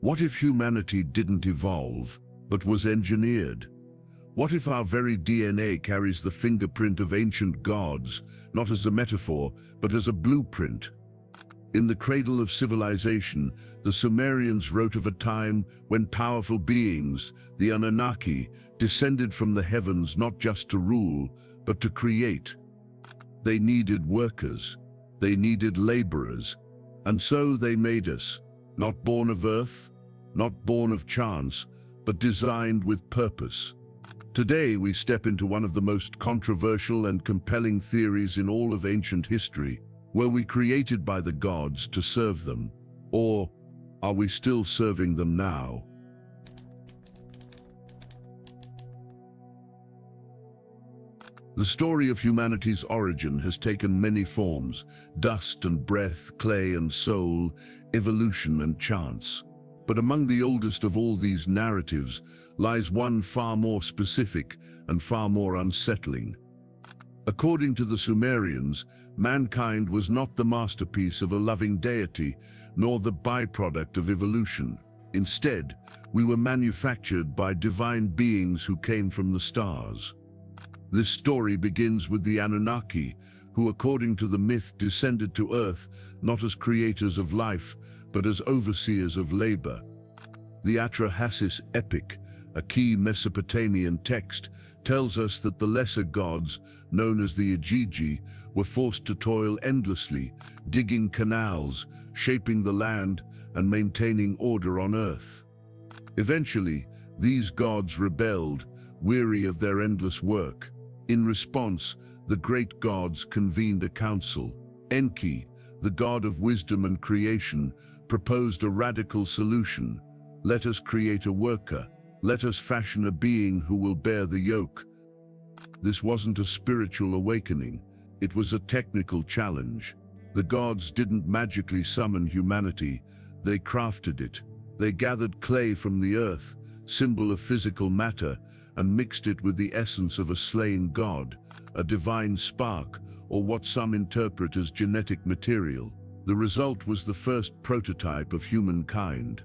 What if humanity didn't evolve, but was engineered? What if our very DNA carries the fingerprint of ancient gods, not as a metaphor, but as a blueprint? In the cradle of civilization, the Sumerians wrote of a time when powerful beings, the Anunnaki, descended from the heavens not just to rule, but to create. They needed workers, they needed laborers, and so they made us, not born of earth, not born of chance, but designed with purpose. Today we step into one of the most controversial and compelling theories in all of ancient history. Were we created by the gods to serve them, or are we still serving them now? The story of humanity's origin has taken many forms: dust and breath, clay and soul, evolution and chance. But among the oldest of all these narratives lies one far more specific and far more unsettling. According to the Sumerians, mankind was not the masterpiece of a loving deity, nor the byproduct of evolution. Instead, we were manufactured by divine beings who came from the stars. This story begins with the Anunnaki, who, according to the myth, descended to Earth not as creators of life, but as overseers of labor. The Atrahasis Epic, a key Mesopotamian text, tells us that the lesser gods, known as the Igigi, were forced to toil endlessly, digging canals, shaping the land, and maintaining order on Earth. Eventually, these gods rebelled, weary of their endless work. In response, the great gods convened a council. Enki, the god of wisdom and creation, proposed a radical solution. Let us create a worker. Let us fashion a being who will bear the yoke. This wasn't a spiritual awakening. It was a technical challenge. The gods didn't magically summon humanity. They crafted it. They gathered clay from the earth, symbol of physical matter, and mixed it with the essence of a slain god, a divine spark, or what some interpret as genetic material. The result was the first prototype of humankind.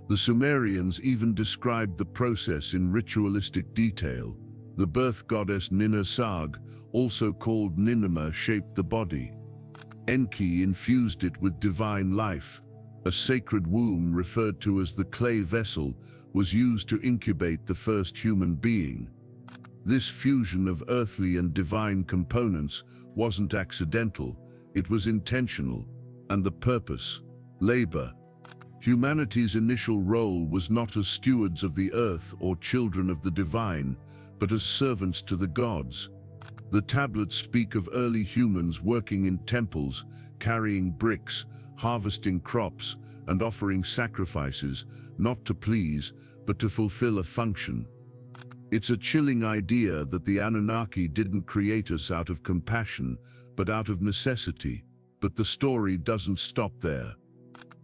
The Sumerians even described the process in ritualistic detail. The birth goddess Ninhursag, also called Ninema, shaped the body. Enki infused it with divine life. A sacred womb, referred to as the clay vessel, was used to incubate the first human being. This fusion of earthly and divine components wasn't accidental, it was intentional. And the purpose? Labor. Humanity's initial role was not as stewards of the earth or children of the divine, but as servants to the gods. The tablets speak of early humans working in temples, carrying bricks, harvesting crops, and offering sacrifices, not to please, but to fulfill a function. It's a chilling idea that the Anunnaki didn't create us out of compassion, but out of necessity. But the story doesn't stop there.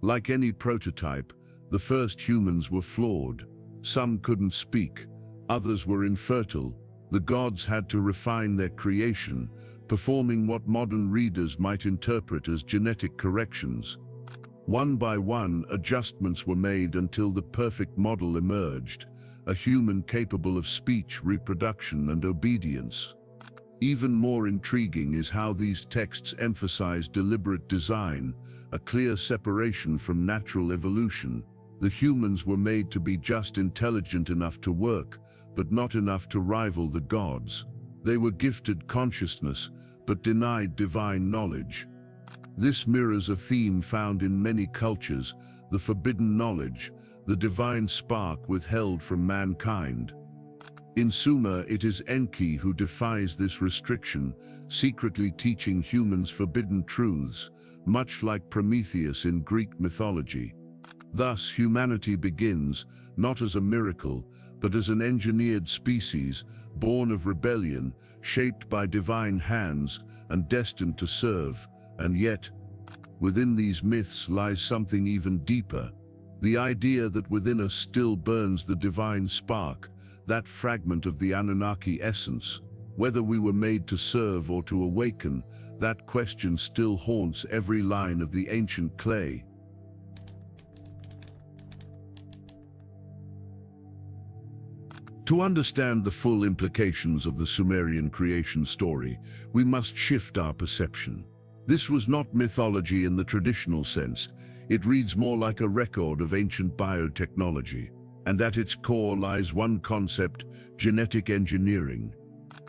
Like any prototype, the first humans were flawed. Some couldn't speak, others were infertile. The gods had to refine their creation, performing what modern readers might interpret as genetic corrections. One by one, adjustments were made until the perfect model emerged, a human capable of speech, reproduction, and obedience. Even more intriguing is how these texts emphasize deliberate design, a clear separation from natural evolution. The humans were made to be just intelligent enough to work, but not enough to rival the gods. They were gifted consciousness, but denied divine knowledge. This mirrors a theme found in many cultures: the forbidden knowledge, the divine spark withheld from mankind. In Sumer, it is Enki who defies this restriction, secretly teaching humans forbidden truths, much like Prometheus in Greek mythology. Thus, humanity begins, not as a miracle, but as an engineered species, born of rebellion, shaped by divine hands, and destined to serve. And yet, within these myths lies something even deeper. The idea that within us still burns the divine spark, that fragment of the Anunnaki essence. Whether we were made to serve or to awaken, that question still haunts every line of the ancient clay. To understand the full implications of the Sumerian creation story, we must shift our perception. This was not mythology in the traditional sense. It reads more like a record of ancient biotechnology. And at its core lies one concept: genetic engineering.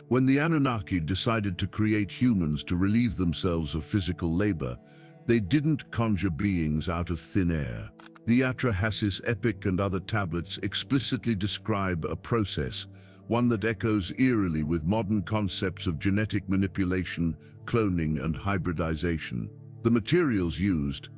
When the Anunnaki decided to create humans to relieve themselves of physical labor, they didn't conjure beings out of thin air. The Atrahasis Epic and other tablets explicitly describe a process, one that echoes eerily with modern concepts of genetic manipulation, cloning, and hybridization. The materials used: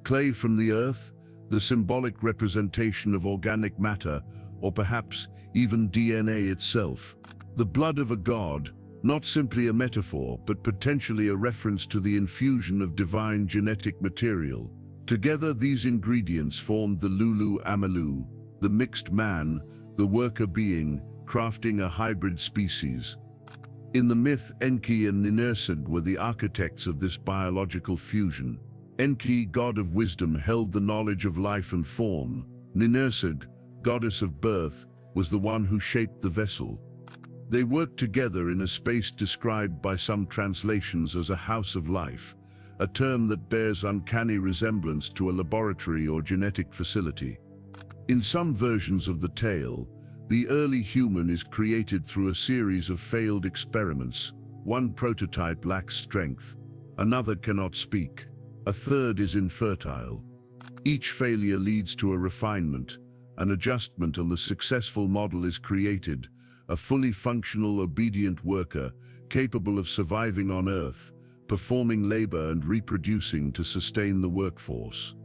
clay from the earth, the symbolic representation of organic matter, or perhaps even DNA itself. The blood of a god, not simply a metaphor, but potentially a reference to the infusion of divine genetic material. Together, these ingredients formed the Lulu Amalu, the mixed man, the worker being, crafting a hybrid species. In the myth, Enki and Ninursid were the architects of this biological fusion. Enki, god of wisdom, held the knowledge of life and form. Ninursid, goddess of birth, was the one who shaped the vessel. They worked together in a space described by some translations as a house of life, a term that bears uncanny resemblance to a laboratory or genetic facility. In some versions of the tale, the early human is created through a series of failed experiments. One prototype lacks strength, another cannot speak, a third is infertile. Each failure leads to a refinement, an adjustment, and the successful model is created, a fully functional, obedient worker, capable of surviving on Earth, performing labor and reproducing to sustain the workforce.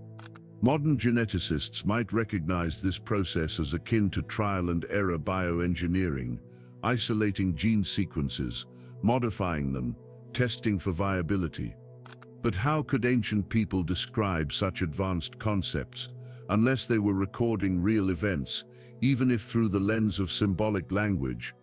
Modern geneticists might recognize this process as akin to trial-and-error bioengineering, isolating gene sequences, modifying them, testing for viability. But how could ancient people describe such advanced concepts unless they were recording real events, even if through the lens of symbolic language?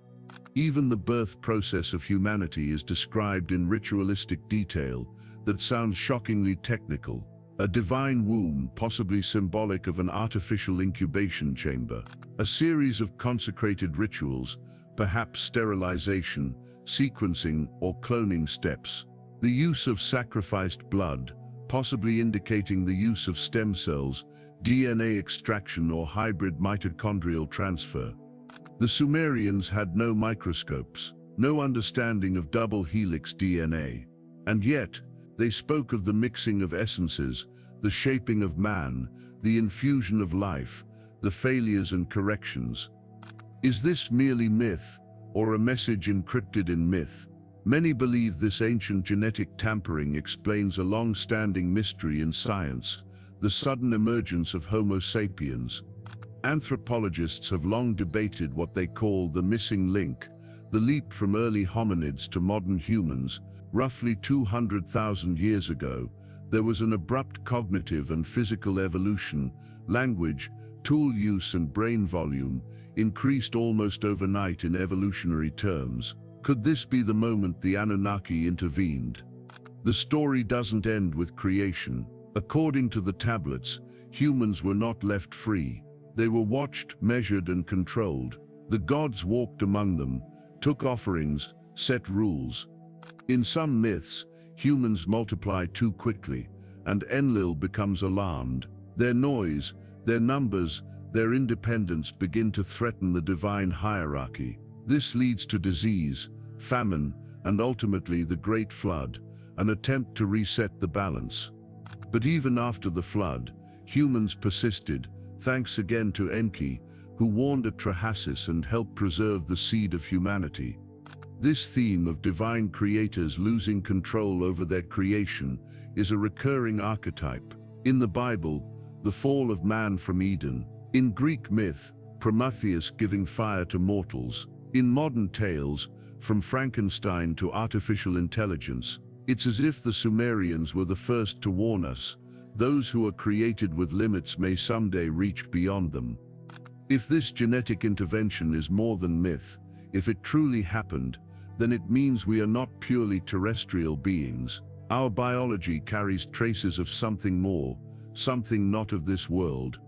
Even the birth process of humanity is described in ritualistic detail that sounds shockingly technical. A divine womb, possibly symbolic of an artificial incubation chamber. A series of consecrated rituals, perhaps sterilization, sequencing, or cloning steps. The use of sacrificed blood, possibly indicating the use of stem cells, DNA extraction, or hybrid mitochondrial transfer. The Sumerians had no microscopes, no understanding of double helix DNA. And yet, they spoke of the mixing of essences, the shaping of man, the infusion of life, the failures and corrections. Is this merely myth, or a message encrypted in myth? Many believe this ancient genetic tampering explains a long-standing mystery in science, the sudden emergence of Homo sapiens. Anthropologists have long debated what they call the missing link, the leap from early hominids to modern humans. Roughly 200,000 years ago, there was an abrupt cognitive and physical evolution. Language, tool use, and brain volume increased almost overnight in evolutionary terms. Could this be the moment the Anunnaki intervened? The story doesn't end with creation. According to the tablets, humans were not left free. They were watched, measured, and controlled. The gods walked among them, took offerings, set rules. In some myths, humans multiply too quickly, and Enlil becomes alarmed. Their noise, their numbers, their independence begin to threaten the divine hierarchy. This leads to disease, famine, and ultimately the Great Flood, an attempt to reset the balance. But even after the flood, humans persisted, thanks again to Enki, who warned Atrahasis and helped preserve the seed of humanity. This theme of divine creators losing control over their creation is a recurring archetype. In the Bible, the fall of man from Eden. In Greek myth, Prometheus giving fire to mortals. In modern tales, from Frankenstein to artificial intelligence, it's as if the Sumerians were the first to warn us. Those who are created with limits may someday reach beyond them. If this genetic intervention is more than myth, if it truly happened, then it means we are not purely terrestrial beings. Our biology carries traces of something more, something not of this world.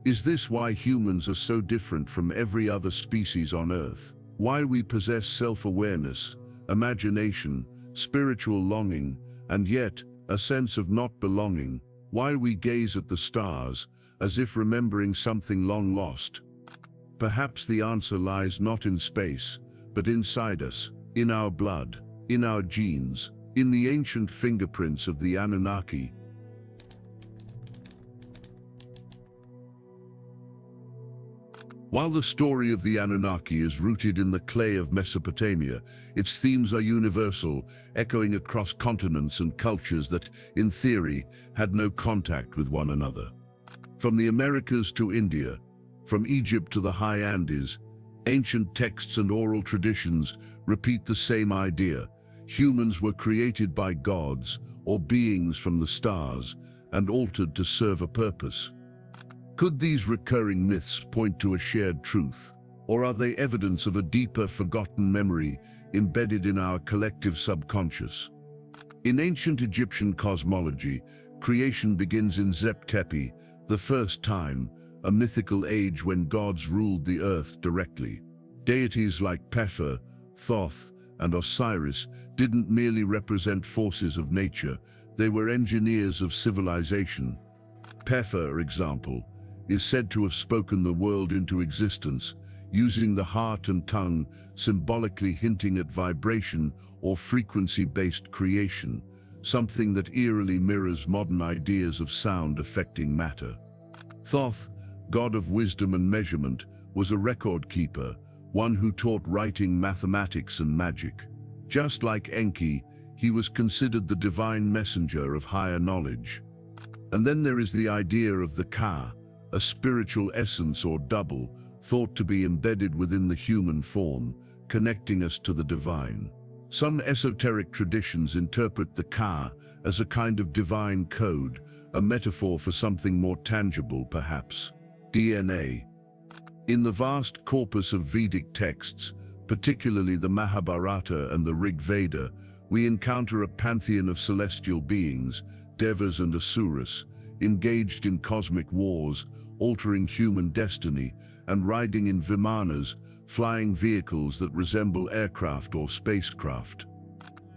Is this why humans are so different from every other species on Earth? Why we possess self-awareness, imagination, spiritual longing, and yet a sense of not belonging? Why we gaze at the stars as if remembering something long lost? Perhaps the answer lies not in space, but inside us, in our blood, in our genes, in the ancient fingerprints of the Anunnaki. While the story of the Anunnaki is rooted in the clay of Mesopotamia, its themes are universal, echoing across continents and cultures that, in theory, had no contact with one another. From the Americas to India, from Egypt to the high Andes, ancient texts and oral traditions repeat the same idea. Humans were created by gods, or beings from the stars, and altered to serve a purpose. Could these recurring myths point to a shared truth, or are they evidence of a deeper, forgotten memory embedded in our collective subconscious? In ancient Egyptian cosmology, creation begins in Zep Tepi, the first time, a mythical age when gods ruled the earth directly. Deities like Pefer, Thoth, and Osiris didn't merely represent forces of nature, they were engineers of civilization. Pefer, for example, is said to have spoken the world into existence, using the heart and tongue, symbolically hinting at vibration or frequency-based creation, something that eerily mirrors modern ideas of sound affecting matter. Thoth, god of wisdom and measurement, was a record keeper, one who taught writing, mathematics, and magic. Just like Enki, he was considered the divine messenger of higher knowledge. And then there is the idea of the Ka, a spiritual essence or double, thought to be embedded within the human form, connecting us to the divine. Some esoteric traditions interpret the Ka as a kind of divine code, a metaphor for something more tangible, perhaps DNA. In the vast corpus of Vedic texts, particularly the Mahabharata and the Rig Veda, we encounter a pantheon of celestial beings, devas and asuras, engaged in cosmic wars, altering human destiny, and riding in vimanas, flying vehicles that resemble aircraft or spacecraft.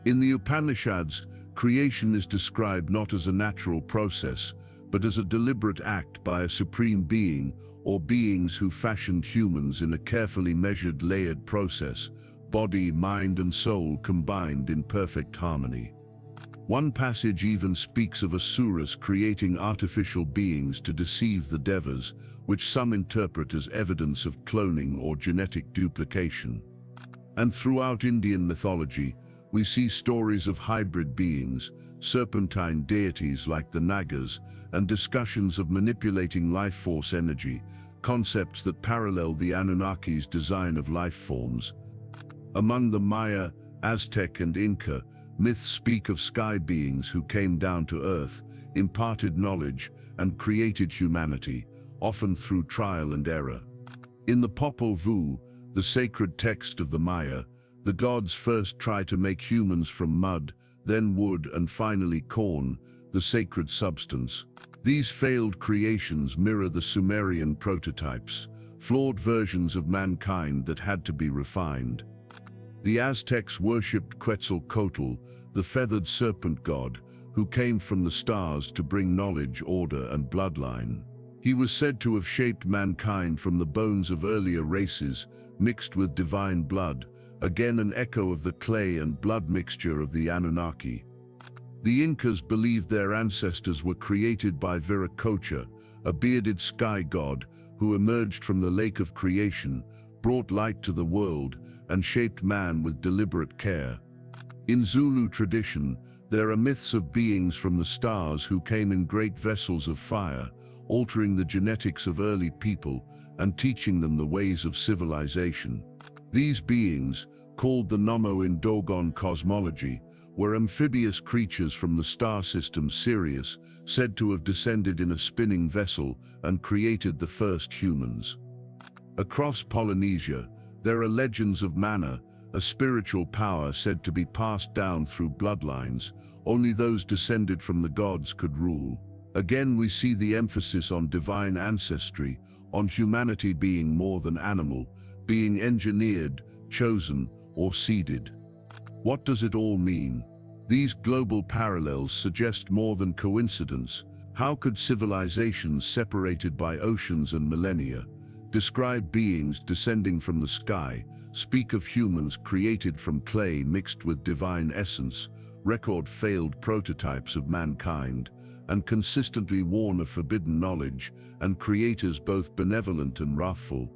In the Upanishads, creation is described not as a natural process, but as a deliberate act by a supreme being, or beings who fashioned humans in a carefully measured, layered process, body, mind, and soul combined in perfect harmony. One passage even speaks of asuras creating artificial beings to deceive the devas, which some interpret as evidence of cloning or genetic duplication. And throughout Indian mythology, we see stories of hybrid beings, serpentine deities like the Nagas, and discussions of manipulating life force energy, concepts that parallel the Anunnaki's design of life forms. Among the Maya, Aztec, and Inca, myths speak of sky beings who came down to earth, imparted knowledge, and created humanity, often through trial and error. In the Popol Vuh, the sacred text of the Maya, the gods first try to make humans from mud, then wood, and finally corn, the sacred substance. These failed creations mirror the Sumerian prototypes, flawed versions of mankind that had to be refined. The Aztecs worshipped Quetzalcoatl, the feathered serpent god, who came from the stars to bring knowledge, order, and bloodline. He was said to have shaped mankind from the bones of earlier races, mixed with divine blood, again an echo of the clay and blood mixture of the Anunnaki. The Incas believed their ancestors were created by Viracocha, a bearded sky god who emerged from the lake of creation, brought light to the world, and shaped man with deliberate care. In Zulu tradition, there are myths of beings from the stars who came in great vessels of fire, altering the genetics of early people and teaching them the ways of civilization. These beings, called the Nomo in Dogon cosmology, were amphibious creatures from the star system Sirius, said to have descended in a spinning vessel and created the first humans. Across Polynesia, there are legends of mana, a spiritual power said to be passed down through bloodlines. Only those descended from the gods could rule. Again, we see the emphasis on divine ancestry, on humanity being more than animal, being engineered, chosen, or seeded. What does it all mean? These global parallels suggest more than coincidence. How could civilizations separated by oceans and millennia describe beings descending from the sky, speak of humans created from clay mixed with divine essence, record failed prototypes of mankind, and consistently warn of forbidden knowledge, and creators both benevolent and wrathful?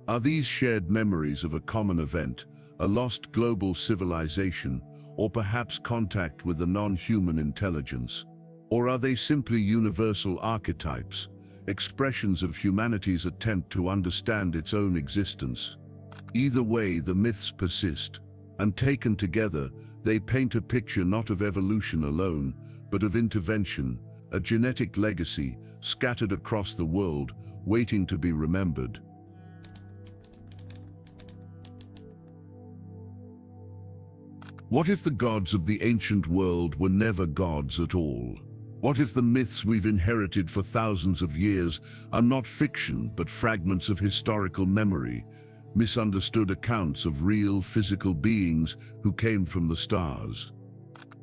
Are these shared memories of a common event, a lost global civilization, or perhaps contact with a non-human intelligence? Or are they simply universal archetypes, expressions of humanity's attempt to understand its own existence? Either way, the myths persist, and taken together, they paint a picture not of evolution alone, but of intervention, a genetic legacy scattered across the world, waiting to be remembered. What if the gods of the ancient world were never gods at all? What if the myths we've inherited for thousands of years are not fiction, but fragments of historical memory, misunderstood accounts of real physical beings who came from the stars?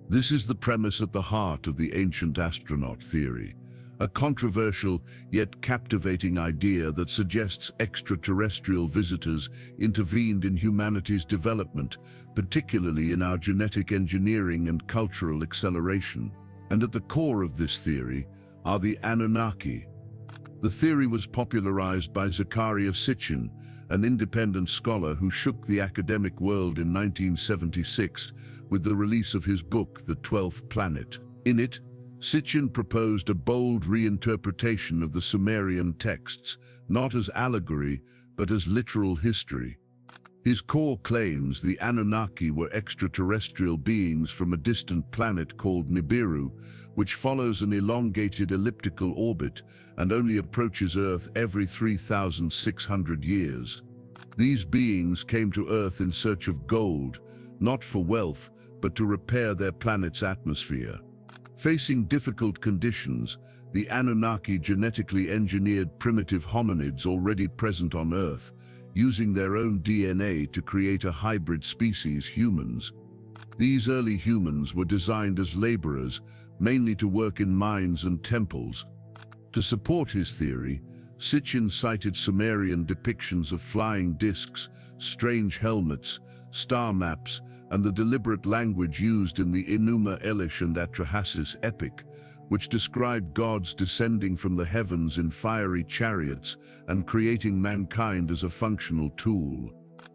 This is the premise at the heart of the ancient astronaut theory, a controversial yet captivating idea that suggests extraterrestrial visitors intervened in humanity's development, particularly in our genetic engineering and cultural acceleration. And at the core of this theory are the Anunnaki. The theory was popularized by Zecharia Sitchin, an independent scholar who shook the academic world in 1976 with the release of his book, The 12th Planet. In it, Sitchin proposed a bold reinterpretation of the Sumerian texts, not as allegory, but as literal history. His core claims the Anunnaki were extraterrestrial beings from a distant planet called Nibiru, which follows an elongated elliptical orbit and only approaches Earth every 3,600 years. These beings came to Earth in search of gold, not for wealth, but to repair their planet's atmosphere. Facing difficult conditions, the Anunnaki genetically engineered primitive hominids already present on Earth, using their own DNA to create a hybrid species, humans. These early humans were designed as laborers, mainly to work in mines and temples. To support his theory, Sitchin cited Sumerian depictions of flying discs, strange helmets, star maps, and the deliberate language used in the Enuma Elish and Atrahasis Epic, which described gods descending from the heavens in fiery chariots and creating mankind as a functional tool.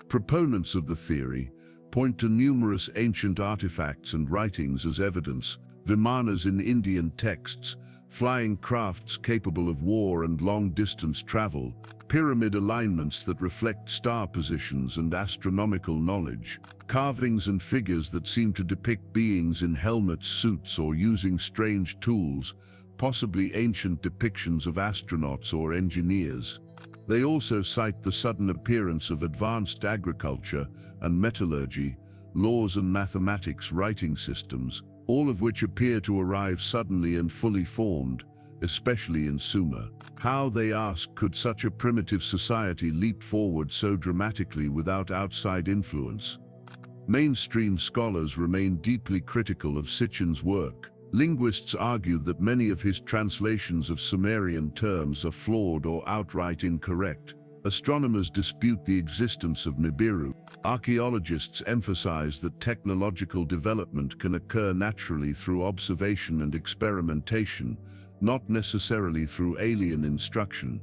Proponents of the theory point to numerous ancient artifacts and writings as evidence: vimanas in Indian texts, flying crafts capable of war and long-distance travel, pyramid alignments that reflect star positions and astronomical knowledge, carvings and figures that seem to depict beings in helmets, suits, or using strange tools, possibly ancient depictions of astronauts or engineers. They also cite the sudden appearance of advanced agriculture and metallurgy, laws and mathematics writing systems, all of which appear to arrive suddenly and fully formed, especially in Sumer. How, they ask, could such a primitive society leap forward so dramatically without outside influence? Mainstream scholars remain deeply critical of Sitchin's work. Linguists argue that many of his translations of Sumerian terms are flawed or outright incorrect. Astronomers dispute the existence of Nibiru. Archaeologists emphasize that technological development can occur naturally through observation and experimentation, not necessarily through alien instruction.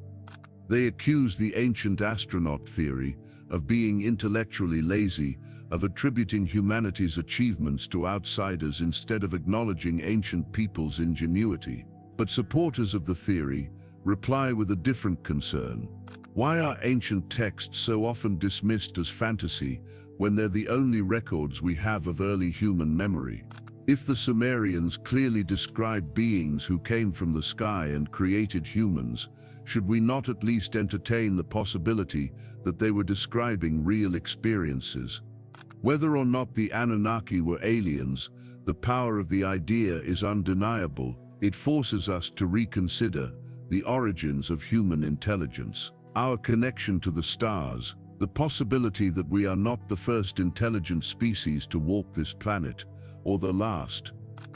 They accuse the ancient astronaut theory of being intellectually lazy, of attributing humanity's achievements to outsiders instead of acknowledging ancient people's ingenuity. But supporters of the theory reply with a different concern. Why are ancient texts so often dismissed as fantasy when they're the only records we have of early human memory? If the Sumerians clearly described beings who came from the sky and created humans, should we not at least entertain the possibility that they were describing real experiences? Whether or not the Anunnaki were aliens, the power of the idea is undeniable. It forces us to reconsider the origins of human intelligence, our connection to the stars, the possibility that we are not the first intelligent species to walk this planet, or the last.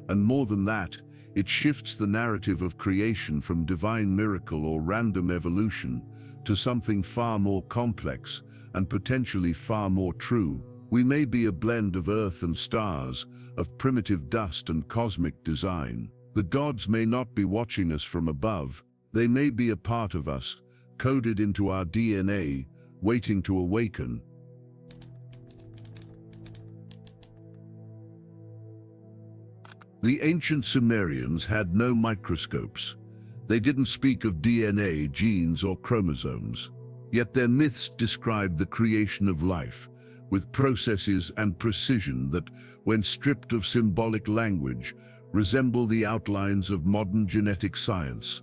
And more than that, it shifts the narrative of creation from divine miracle or random evolution to something far more complex and potentially far more true. We may be a blend of earth and stars, of primitive dust and cosmic design. The gods may not be watching us from above. They may be a part of us, coded into our DNA, waiting to awaken. The ancient Sumerians had no microscopes. They didn't speak of DNA, genes, or chromosomes. Yet their myths describe the creation of life, with processes and precision that, when stripped of symbolic language, resemble the outlines of modern genetic science.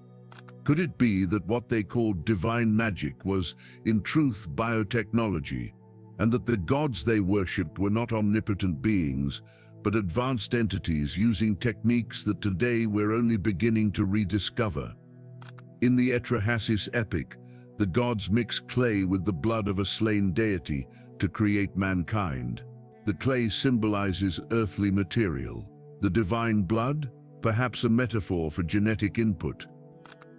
Could it be that what they called divine magic was, in truth, biotechnology, and that the gods they worshipped were not omnipotent beings, but advanced entities using techniques that today we're only beginning to rediscover? In the Atrahasis Epic, the gods mix clay with the blood of a slain deity to create mankind. The clay symbolizes earthly material. The divine blood, perhaps a metaphor for genetic input.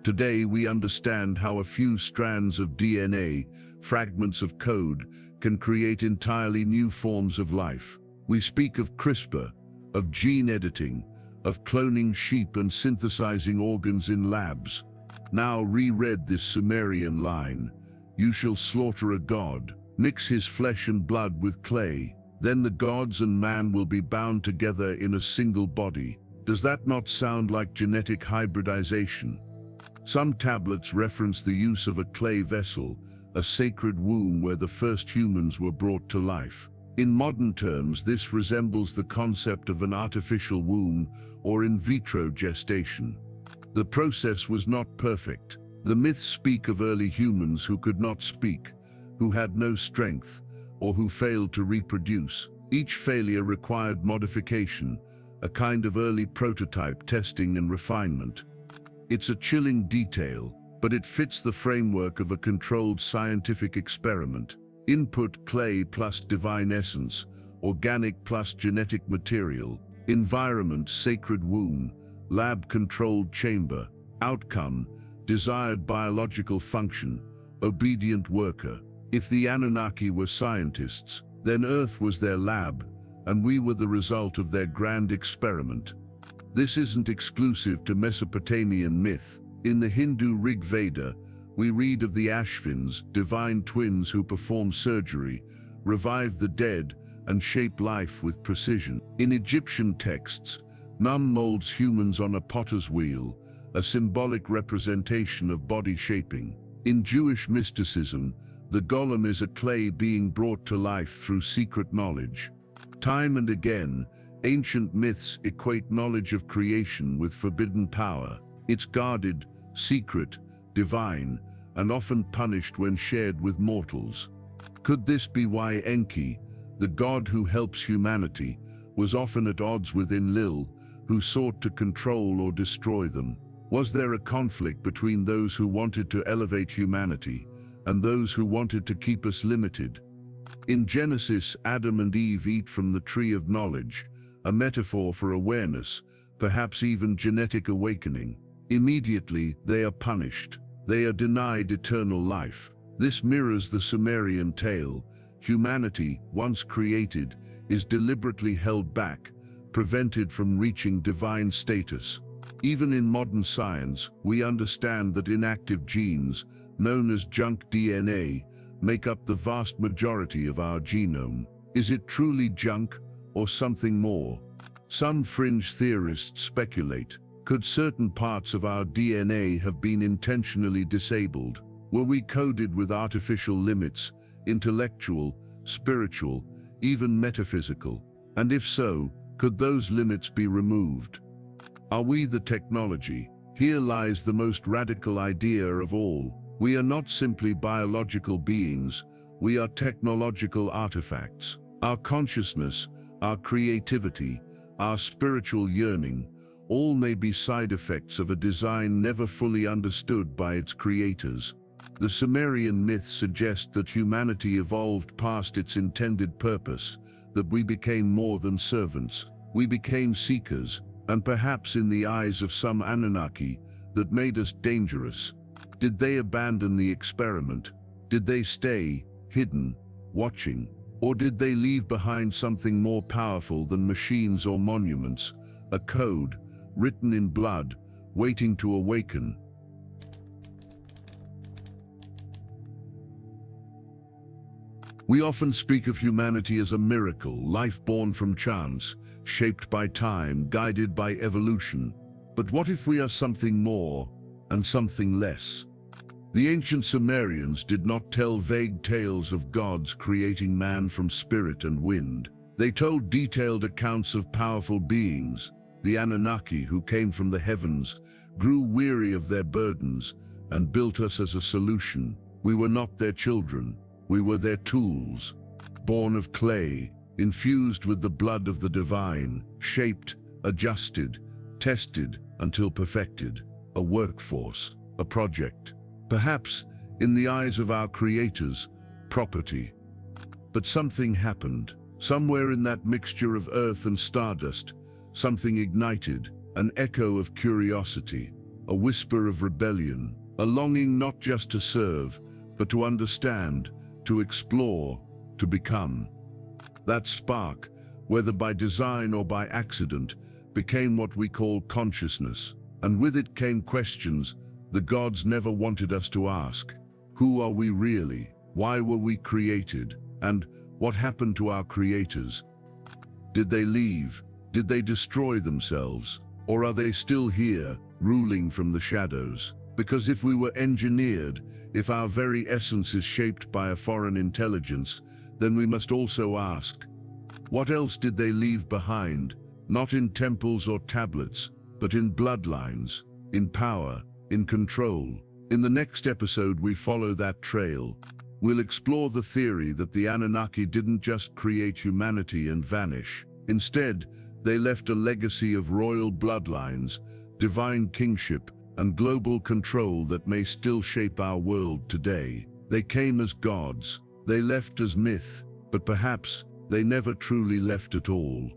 Today we understand how a few strands of DNA, fragments of code, can create entirely new forms of life. We speak of CRISPR, of gene editing, of cloning sheep and synthesizing organs in labs. Now reread this Sumerian line: "You shall slaughter a god, mix his flesh and blood with clay, then the gods and man will be bound together in a single body." Does that not sound like genetic hybridization? Some tablets reference the use of a clay vessel, a sacred womb where the first humans were brought to life. In modern terms, this resembles the concept of an artificial womb or in vitro gestation. The process was not perfect. The myths speak of early humans who could not speak, who had no strength, or who failed to reproduce. Each failure required modification, a kind of early prototype testing and refinement. It's a chilling detail, but it fits the framework of a controlled scientific experiment. Input: clay plus divine essence, organic plus genetic material. Environment: sacred womb, lab-controlled chamber. Outcome: desired biological function, obedient worker. If the Anunnaki were scientists, then Earth was their lab, and we were the result of their grand experiment. This isn't exclusive to Mesopotamian myth. In the Hindu Rig Veda, we read of the Ashvins, divine twins who perform surgery, revive the dead, and shape life with precision. In Egyptian texts, Num molds humans on a potter's wheel, a symbolic representation of body shaping. In Jewish mysticism, the golem is a clay being brought to life through secret knowledge. Time and again, ancient myths equate knowledge of creation with forbidden power. It's guarded, secret, divine, and often punished when shared with mortals. Could this be why Enki, the god who helps humanity, was often at odds with Enlil, who sought to control or destroy them? Was there a conflict between those who wanted to elevate humanity and those who wanted to keep us limited? In Genesis, Adam and Eve eat from the tree of knowledge, a metaphor for awareness, perhaps even genetic awakening. Immediately, they are punished. They are denied eternal life. This mirrors the Sumerian tale. Humanity, once created, is deliberately held back, prevented from reaching divine status. Even in modern science, we understand that inactive genes, known as junk DNA, make up the vast majority of our genome. Is it truly junk, or something more? Some fringe theorists speculate. Could certain parts of our DNA have been intentionally disabled? Were we coded with artificial limits, intellectual, spiritual, even metaphysical? And if so, could those limits be removed? Are we the technology? Here lies the most radical idea of all. We are not simply biological beings, we are technological artifacts. Our consciousness, our creativity, our spiritual yearning, All may be side effects of a design never fully understood by its creators. The Sumerian myths suggest that humanity evolved past its intended purpose, that we became more than servants. We became seekers, and perhaps in the eyes of some Anunnaki, that made us dangerous. Did they abandon the experiment? Did they stay, hidden, watching? Or did they leave behind something more powerful than machines or monuments, a code, written in blood, waiting to awaken? We often speak of humanity as a miracle, life born from chance, shaped by time, guided by evolution. But what if we are something more and something less? The ancient Sumerians did not tell vague tales of gods creating man from spirit and wind. They told detailed accounts of powerful beings. The Anunnaki, who came from the heavens, grew weary of their burdens and built us as a solution. We were not their children. We were their tools, born of clay, infused with the blood of the divine, shaped, adjusted, tested until perfected, a workforce, a project. Perhaps, in the eyes of our creators, property. But something happened. Somewhere in that mixture of earth and stardust, something ignited, an echo of curiosity, a whisper of rebellion, a longing not just to serve, but to understand, to explore, to become. That spark, whether by design or by accident, became what we call consciousness, and with it came questions the gods never wanted us to ask. Who are we really? Why were we created? And what happened to our creators? Did they leave? Did they destroy themselves? Or are they still here, ruling from the shadows? Because if we were engineered, if our very essence is shaped by a foreign intelligence, then we must also ask, what else did they leave behind? Not in temples or tablets, but in bloodlines, in power, in control. In the next episode, we follow that trail. We'll explore the theory that the Anunnaki didn't just create humanity and vanish. Instead, they left a legacy of royal bloodlines, divine kingship, and global control that may still shape our world today. They came as gods, they left as myth, but perhaps they never truly left at all.